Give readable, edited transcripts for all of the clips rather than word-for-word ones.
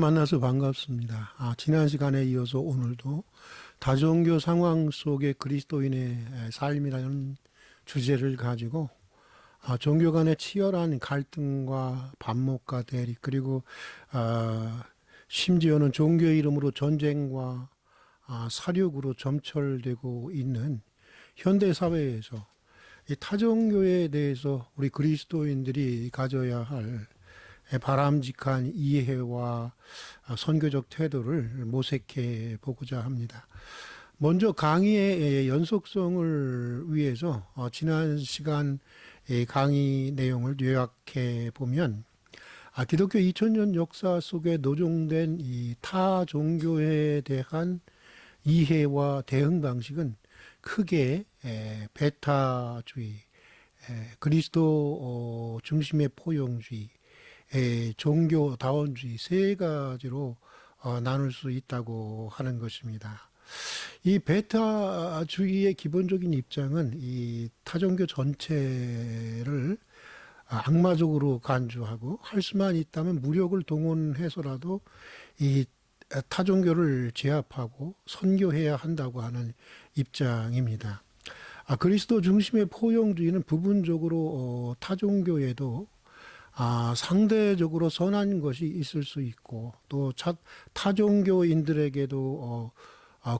만나서 반갑습니다. 지난 시간에 이어서 오늘도 다종교 상황 속의 그리스도인의 삶이라는 주제를 가지고 종교 간의 치열한 갈등과 반목과 대립 그리고 심지어는 종교의 이름으로 전쟁과 사륙으로 점철되고 있는 현대 사회에서 이 타종교에 대해서 우리 그리스도인들이 가져야 할 바람직한 이해와 선교적 태도를 모색해 보고자 합니다. 먼저 강의의 연속성을 위해서 지난 시간 강의 내용을 요약해 보면 기독교 2000년 역사 속에 노종된 이 타 종교에 대한 이해와 대응 방식은 크게 베타주의, 그리스도 중심의 포용주의, 종교다원주의 세 가지로 나눌 수 있다고 하는 것입니다. 이 베타주의의 기본적인 입장은 이 타종교 전체를 악마적으로 간주하고 할 수만 있다면 무력을 동원해서라도 이 타종교를 제압하고 선교해야 한다고 하는 입장입니다. 그리스도 중심의 포용주의는 부분적으로 타종교에도 상대적으로 선한 것이 있을 수 있고 또 타종교인들에게도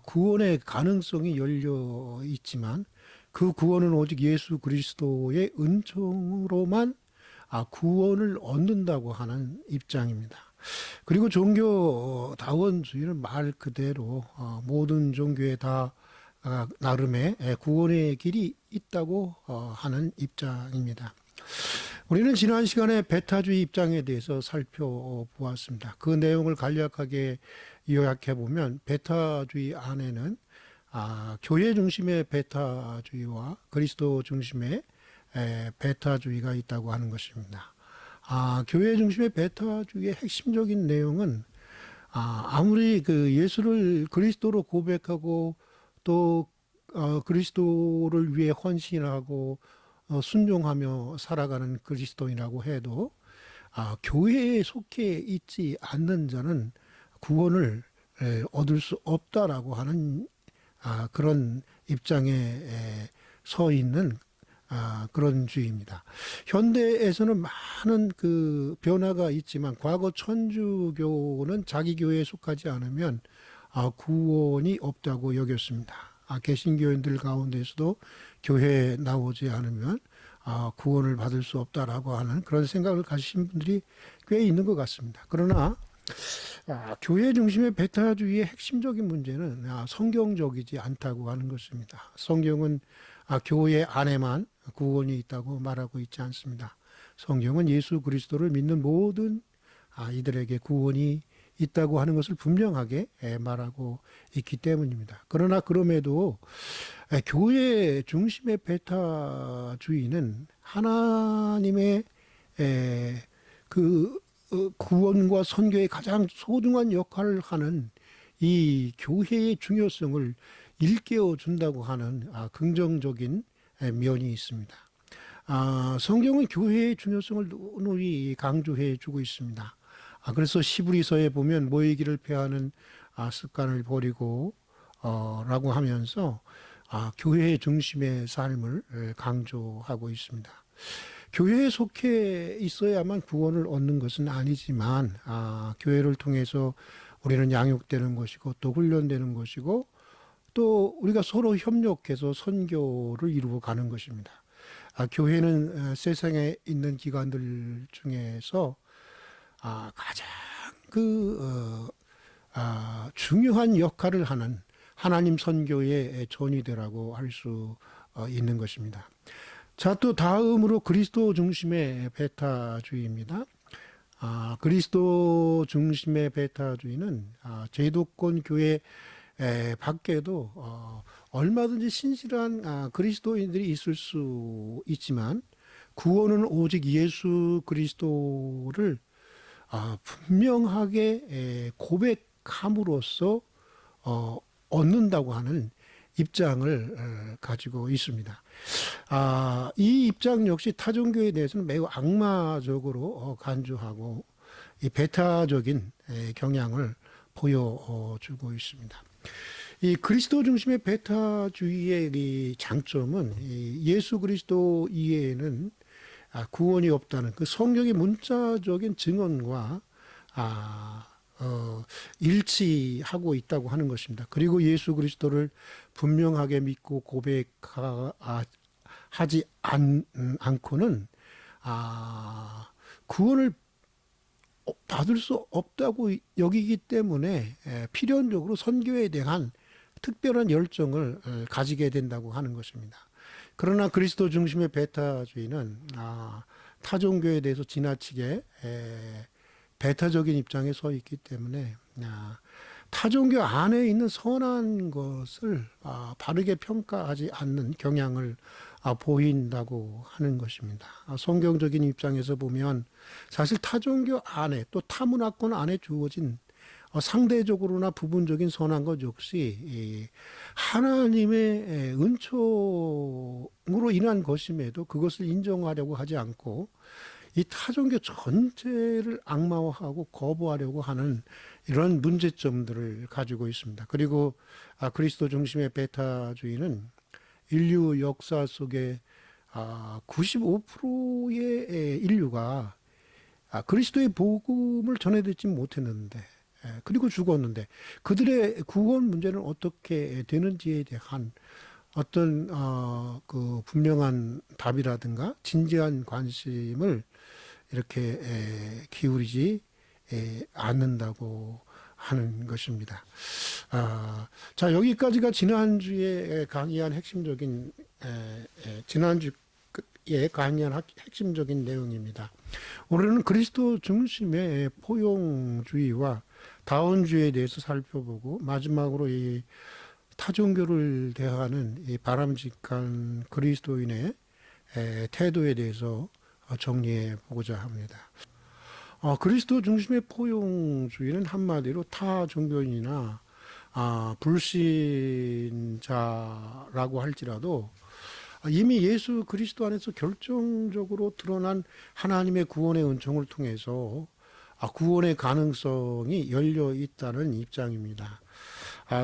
구원의 가능성이 열려 있지만 그 구원은 오직 예수 그리스도의 은총으로만 구원을 얻는다고 하는 입장입니다. 그리고 종교다원주의는 말 그대로 모든 종교에 다 나름의 구원의 길이 있다고 하는 입장입니다. 우리는 지난 시간에 베타주의 입장에 대해서 살펴보았습니다. 그 내용을 간략하게 요약해 보면 베타주의 안에는 교회 중심의 베타주의와 그리스도 중심의 베타주의가 있다고 하는 것입니다. 교회 중심의 베타주의의 핵심적인 내용은 아무리 그 예수를 그리스도로 고백하고 또 그리스도를 위해 헌신하고 순종하며 살아가는 그리스도인이라고 해도 교회에 속해 있지 않는 자는 구원을 얻을 수 없다라고 하는 그런 입장에 서 있는 그런 주의입니다. 현대에서는 많은 그 변화가 있지만 과거 천주교는 자기 교회에 속하지 않으면 구원이 없다고 여겼습니다. 개신교인들 가운데서도 교회에 나오지 않으면 구원을 받을 수 없다라고 하는 그런 생각을 가지신 분들이 꽤 있는 것 같습니다. 그러나 교회 중심의 베타주의의 핵심적인 문제는 성경적이지 않다고 하는 것입니다. 성경은 교회 안에만 구원이 있다고 말하고 있지 않습니다. 성경은 예수 그리스도를 믿는 모든 이들에게 구원이 있다고 하는 것을 분명하게 말하고 있기 때문입니다. 그러나 그럼에도 교회 중심의 베타주의는 하나님의 그 구원과 선교의 가장 소중한 역할을 하는 이 교회의 중요성을 일깨워 준다고 하는 긍정적인 면이 있습니다. 성경은 교회의 중요성을 누누이 강조해 주고 있습니다. 그래서 시브리서에 보면 모이기를 패하는 습관을 버리고 라고 하면서 교회의 중심의 삶을 강조하고 있습니다. 교회에 속해 있어야만 구원을 얻는 것은 아니지만 교회를 통해서 우리는 양육되는 것이고 또 훈련되는 것이고 또 우리가 서로 협력해서 선교를 이루어 가는 것입니다. 교회는 세상에 있는 기관들 중에서 가장 중요한 역할을 하는 하나님 선교의 전위대라고 할 수 있는 것입니다. 자, 또 다음으로 그리스도 중심의 베타주의입니다. 그리스도 중심의 베타주의는 제도권 교회 밖에도 얼마든지 신실한 그리스도인들이 있을 수 있지만 구원은 오직 예수 그리스도를 분명하게 고백함으로써 얻는다고 하는 입장을 가지고 있습니다. 이 입장 역시 타종교에 대해서는 매우 악마적으로 간주하고 이 베타적인 경향을 보여주고 있습니다. 이 그리스도 중심의 배타주의의 이 장점은 이 예수 그리스도 이외에는 구원이 없다는 그 성경의 문자적인 증언과 일치하고 있다고 하는 것입니다. 그리고 예수 그리스도를 분명하게 믿고 고백하지 않고는 구원을 받을 수 없다고 여기기 때문에 필연적으로 선교에 대한 특별한 열정을 가지게 된다고 하는 것입니다. 그러나 그리스도 중심의 배타주의는 타종교에 대해서 지나치게 배타적인 입장에 서 있기 때문에 타종교 안에 있는 선한 것을 바르게 평가하지 않는 경향을 보인다고 하는 것입니다. 성경적인 입장에서 보면 사실 타종교 안에 또 타문화권 안에 주어진 상대적으로나 부분적인 선한 것 역시 하나님의 은총으로 인한 것임에도 그것을 인정하려고 하지 않고 이 타종교 전체를 악마화하고 거부하려고 하는 이런 문제점들을 가지고 있습니다. 그리고 그리스도 중심의 배타주의는 인류 역사 속에 95%의 인류가 그리스도의 복음을 전해 듣지 못했는데 그리고 죽었는데 그들의 구원 문제는 어떻게 되는지에 대한 어떤 그 분명한 답이라든가 진지한 관심을 이렇게 기울이지 않는다고 하는 것입니다. 자, 여기까지가 지난주에 강의한 핵심적인 핵심적인 내용입니다. 오늘은 그리스도 중심의 포용주의와 다원주의에 대해서 살펴보고 마지막으로 이 타종교를 대하는 이 바람직한 그리스도인의 태도에 대해서 정리해 보고자 합니다. 그리스도 중심의 포용주의는 한마디로 타 종교인이나 불신자라고 할지라도 이미 예수 그리스도 안에서 결정적으로 드러난 하나님의 구원의 은총을 통해서 구원의 가능성이 열려 있다는 입장입니다.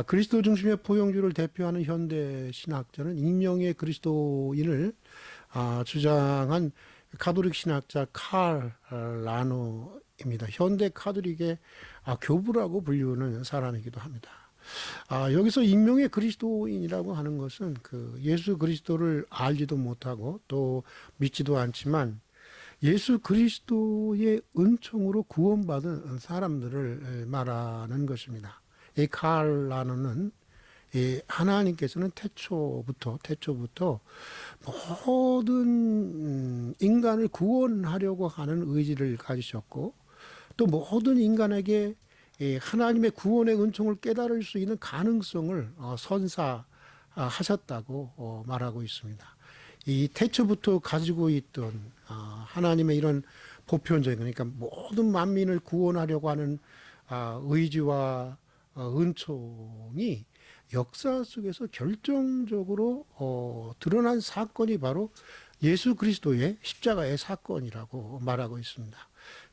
그리스도 중심의 포용주의를 대표하는 현대 신학자는 익명의 그리스도인을 주장한 가톨릭 신학자 칼 라노입니다. 현대 가톨릭의 교부라고 불리우는 사람이기도 합니다. 여기서 익명의 그리스도인이라고 하는 것은 그 예수 그리스도를 알지도 못하고 또 믿지도 않지만 예수 그리스도의 은총으로 구원받은 사람들을 말하는 것입니다. 이 칼 라노는 하나님께서는 태초부터 모든 인간을 구원하려고 하는 의지를 가지셨고 또 모든 인간에게 하나님의 구원의 은총을 깨달을 수 있는 가능성을 선사하셨다고 말하고 있습니다. 이 태초부터 가지고 있던 하나님의 이런 보편적인 그러니까 모든 만민을 구원하려고 하는 의지와 은총이 역사 속에서 결정적으로 드러난 사건이 바로 예수 그리스도의 십자가의 사건이라고 말하고 있습니다.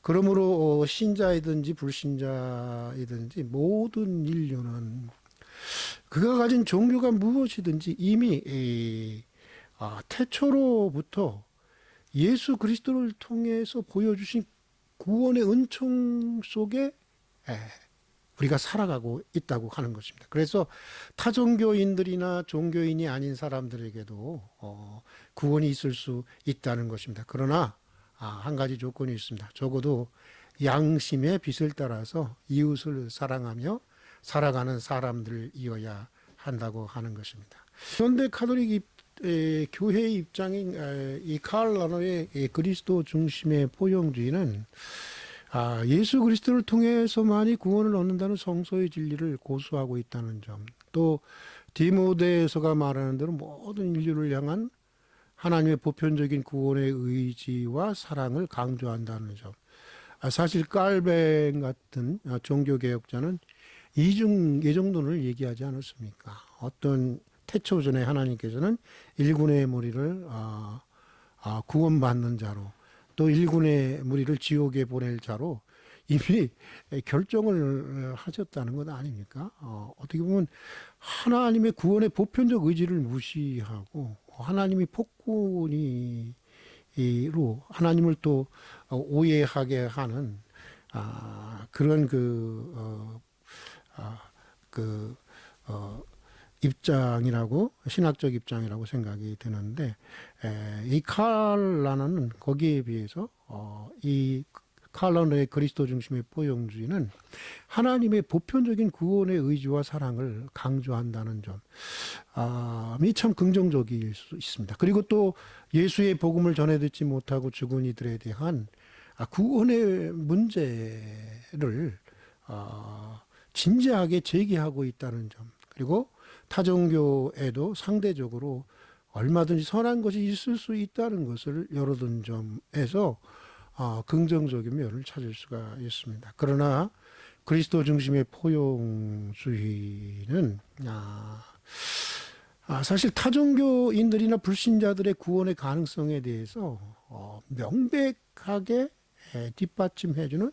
그러므로 신자이든지 불신자이든지 모든 인류는 그가 가진 종교가 무엇이든지 이미 태초로부터 예수 그리스도를 통해서 보여주신 구원의 은총 속에 우리가 살아가고 있다고 하는 것입니다. 그래서 타종교인들이나 종교인이 아닌 사람들에게도 구원이 있을 수 있다는 것입니다. 그러나 한 가지 조건이 있습니다. 적어도 양심의 빛을 따라서 이웃을 사랑하며 살아가는 사람들이어야 한다고 하는 것입니다. 현대 가톨릭 교회의 입장인 이 칼 라노의 그리스도 중심의 포용주의는 예수 그리스도를 통해서만이 구원을 얻는다는 성서의 진리를 고수하고 있다는 점, 또 디모데서가 말하는 대로 모든 인류를 향한 하나님의 보편적인 구원의 의지와 사랑을 강조한다는 점. 사실 깔뱅 같은 종교개혁자는 이 정도를 얘기하지 않았습니까? 어떤 태초전에 하나님께서는 일군의 무리를 구원받는 자로 또 일군의 무리를 지옥에 보낼 자로 이미 결정을 하셨다는 것 아닙니까? 어떻게 보면 하나님의 구원의 보편적 의지를 무시하고 하나님이 폭군이로 하나님을 또 오해하게 하는 그런 그 입장이라고 신학적 입장이라고 생각이 드는데 이 칼라는 거기에 비해서 이 칼라의 그리스도 중심의 포용주의는 하나님의 보편적인 구원의 의지와 사랑을 강조한다는 점이 참 긍정적일 수 있습니다. 그리고 또 예수의 복음을 전해 듣지 못하고 죽은 이들에 대한 구원의 문제를 진지하게 제기하고 있다는 점, 그리고 타종교에도 상대적으로 얼마든지 선한 것이 있을 수 있다는 것을 열어둔 점에서 긍정적인 면을 찾을 수가 있습니다. 그러나 그리스도 중심의 포용주의는 사실 타종교인들이나 불신자들의 구원의 가능성에 대해서 명백하게 뒷받침해주는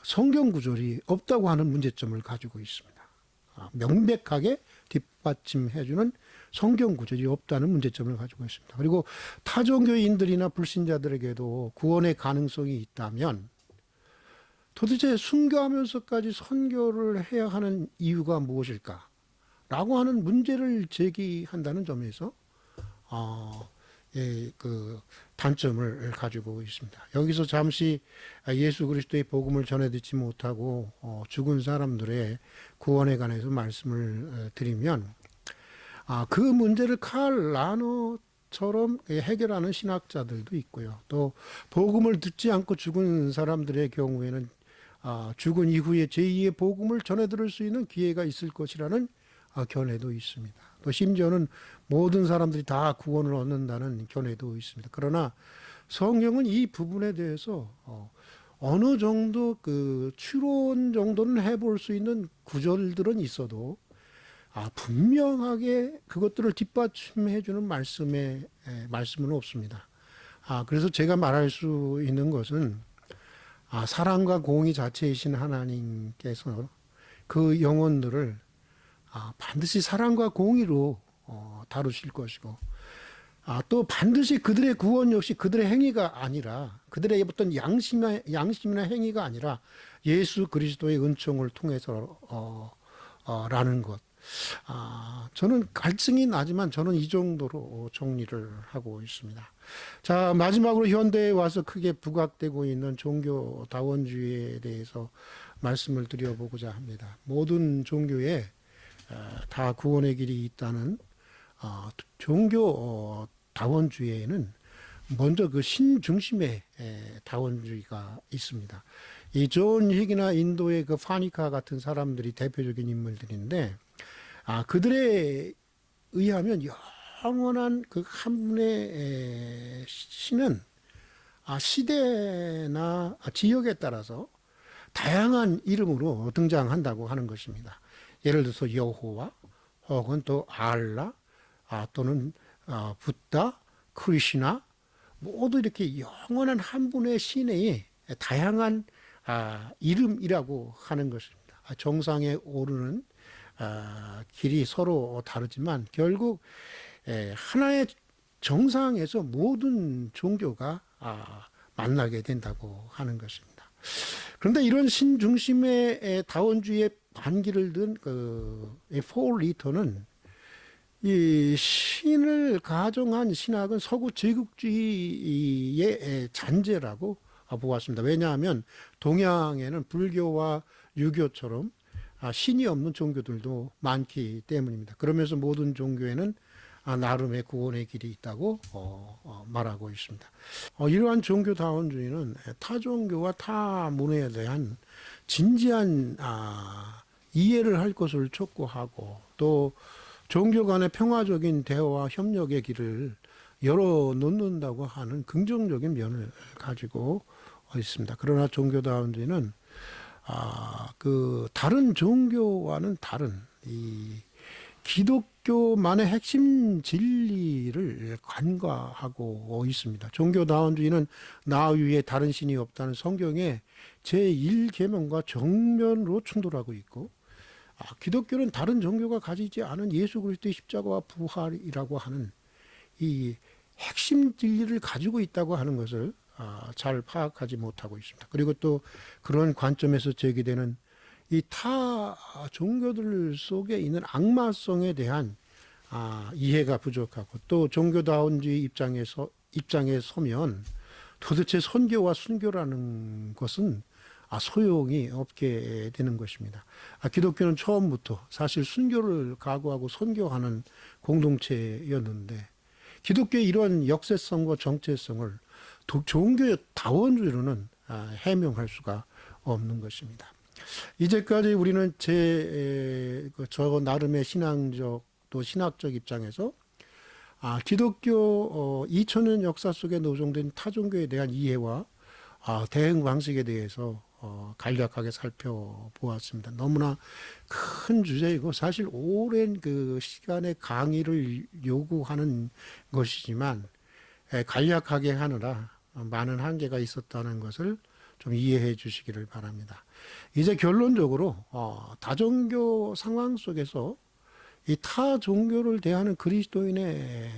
성경 구절이 없다고 하는 문제점을 가지고 있습니다. 명백하게 뒷받침해주는 성경 구절이 없다는 문제점을 가지고 있습니다. 그리고 타종교인들이나 불신자들에게도 구원의 가능성이 있다면 도대체 순교하면서까지 선교를 해야 하는 이유가 무엇일까? 라고 하는 문제를 제기한다는 점에서 그 단점을 가지고 있습니다. 여기서 잠시 예수 그리스도의 복음을 전해 듣지 못하고 죽은 사람들의 구원에 관해서 말씀을 드리면 그 문제를 칼 라너처럼 해결하는 신학자들도 있고요. 또 복음을 듣지 않고 죽은 사람들의 경우에는 죽은 이후에 제2의 복음을 전해 들을 수 있는 기회가 있을 것이라는 견해도 있습니다. 또 심지어는 모든 사람들이 다 구원을 얻는다는 견해도 있습니다. 그러나 성경은 이 부분에 대해서 어느 정도 그 추론 정도는 해볼 수 있는 구절들은 있어도 분명하게 그것들을 뒷받침해주는 말씀은 없습니다. 그래서 제가 말할 수 있는 것은 사랑과 공의 자체이신 하나님께서 그 영혼들을 반드시 사랑과 공의로 다루실 것이고 또 반드시 그들의 구원 역시 그들의 행위가 아니라 그들의 어떤 양심이나 행위가 아니라 예수 그리스도의 은총을 통해서라는 것. 저는 갈증이 나지만 저는 이 정도로 정리를 하고 있습니다. 자, 마지막으로 현대에 와서 크게 부각되고 있는 종교 다원주의에 대해서 말씀을 드려보고자 합니다. 모든 종교에 다 구원의 길이 있다는 종교 다원주의에는 먼저 그 신중심의 다원주의가 있습니다. 이 존 힉이나 인도의 그 파니카 같은 사람들이 대표적인 인물들인데 그들에 의하면 영원한 그 한 분의 신은 시대나 지역에 따라서 다양한 이름으로 등장한다고 하는 것입니다. 예를 들어서 여호와 혹은 또 알라 또는 붓다, 크리시나 모두 이렇게 영원한 한 분의 신의 다양한 이름이라고 하는 것입니다. 정상에 오르는 길이 서로 다르지만 결국 하나의 정상에서 모든 종교가 만나게 된다고 하는 것입니다. 그런데 이런 신중심의 다원주의의 반기를 든 폴 리터는 이 신을 가정한 신학은 서구 제국주의의 잔재라고 보았습니다. 왜냐하면 동양에는 불교와 유교처럼 신이 없는 종교들도 많기 때문입니다. 그러면서 모든 종교에는 나름의 구원의 길이 있다고 말하고 있습니다. 이러한 종교다원주의는 타종교와 타문화에 대한 진지한 이해를 할 것을 촉구하고 또 종교 간의 평화적인 대화와 협력의 길을 열어놓는다고 하는 긍정적인 면을 가지고 있습니다. 그러나 종교다원주의는 그 다른 종교와는 다른 이 기독교만의 핵심 진리에 진리를 간과하고 있습니다. 종교다원주의는 나 위에 다른 신이 없다는 성경의 제1계명과 정면으로 충돌하고 있고, 기독교는 다른 종교가 가지지 않은 예수 그리스도의 십자가와 부활이라고 하는 이 핵심 진리를 가지고 있다고 하는 것을 잘 파악하지 못하고 있습니다. 그리고 또 그런 관점에서 제기되는 이 타 종교들 속에 있는 악마성에 대한 이해가 부족하고, 또 종교다원주의 입장에 서면 도대체 선교와 순교라는 것은 소용이 없게 되는 것입니다. 기독교는 처음부터 사실 순교를 각오하고 선교하는 공동체였는데, 기독교의 이러한 역사성과 정체성을 종교다원주의로는 해명할 수가 없는 것입니다. 이제까지 우리는 저 나름의 신앙적 또 신학적 입장에서 기독교 2000년 역사 속에 노정된 타종교에 대한 이해와 대응 방식에 대해서 간략하게 살펴보았습니다. 너무나 큰 주제이고 사실 오랜 그 시간의 강의를 요구하는 것이지만 간략하게 하느라 많은 한계가 있었다는 것을 좀 이해해 주시기를 바랍니다. 이제 결론적으로 다종교 상황 속에서 이 타 종교를 대하는 그리스도인의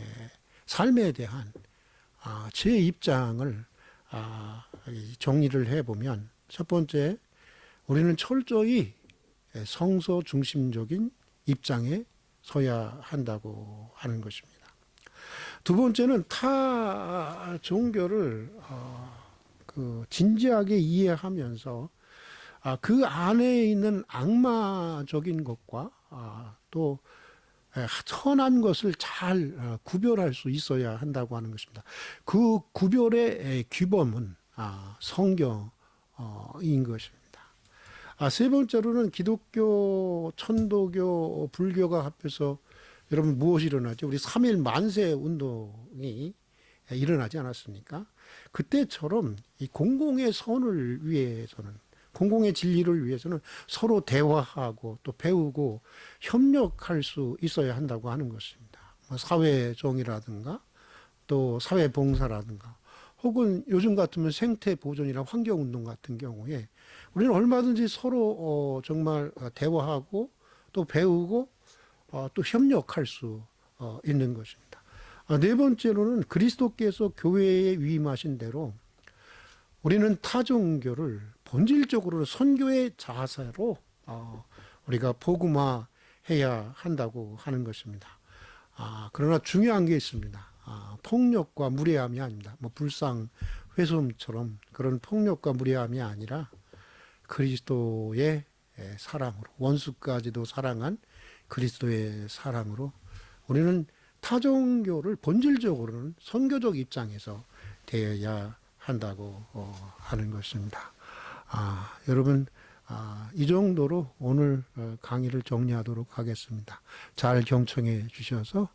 삶에 대한 제 입장을 정리를 해보면, 첫 번째, 우리는 철저히 성서 중심적인 입장에 서야 한다고 하는 것입니다. 두 번째는 타 종교를 진지하게 이해하면서 그 안에 있는 악마적인 것과 또 선한 것을 잘 구별할 수 있어야 한다고 하는 것입니다. 그 구별의 규범은 성경인 것입니다. 세 번째로는 기독교, 천도교, 불교가 합해서 여러분 무엇이 일어나죠? 우리 3.1 만세 운동이 일어나지 않았습니까? 그때처럼 이 공공의 선을 위해서는, 공공의 진리를 위해서는 서로 대화하고 또 배우고 협력할 수 있어야 한다고 하는 것입니다. 사회정의라든가 또 사회봉사라든가 혹은 요즘 같으면 생태보존이나 환경운동 같은 경우에 우리는 얼마든지 서로 정말 대화하고 또 배우고 또 협력할 수 있는 것입니다. 네 번째로는 그리스도께서 교회에 위임하신 대로 우리는 타종교를 본질적으로 선교의 자세로 우리가 복음화해야 한다고 하는 것입니다. 그러나 중요한 게 있습니다. 폭력과 무례함이 아닙니다. 불상 훼손처럼 그런 폭력과 무례함이 아니라 그리스도의 사랑으로, 원수까지도 사랑한 그리스도의 사랑으로 우리는 타종교를 본질적으로는 선교적 입장에서 대해야 한다고 하는 것입니다. 여러분, 이 정도로 오늘 강의를 정리하도록 하겠습니다. 잘 경청해 주셔서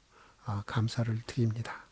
감사를 드립니다.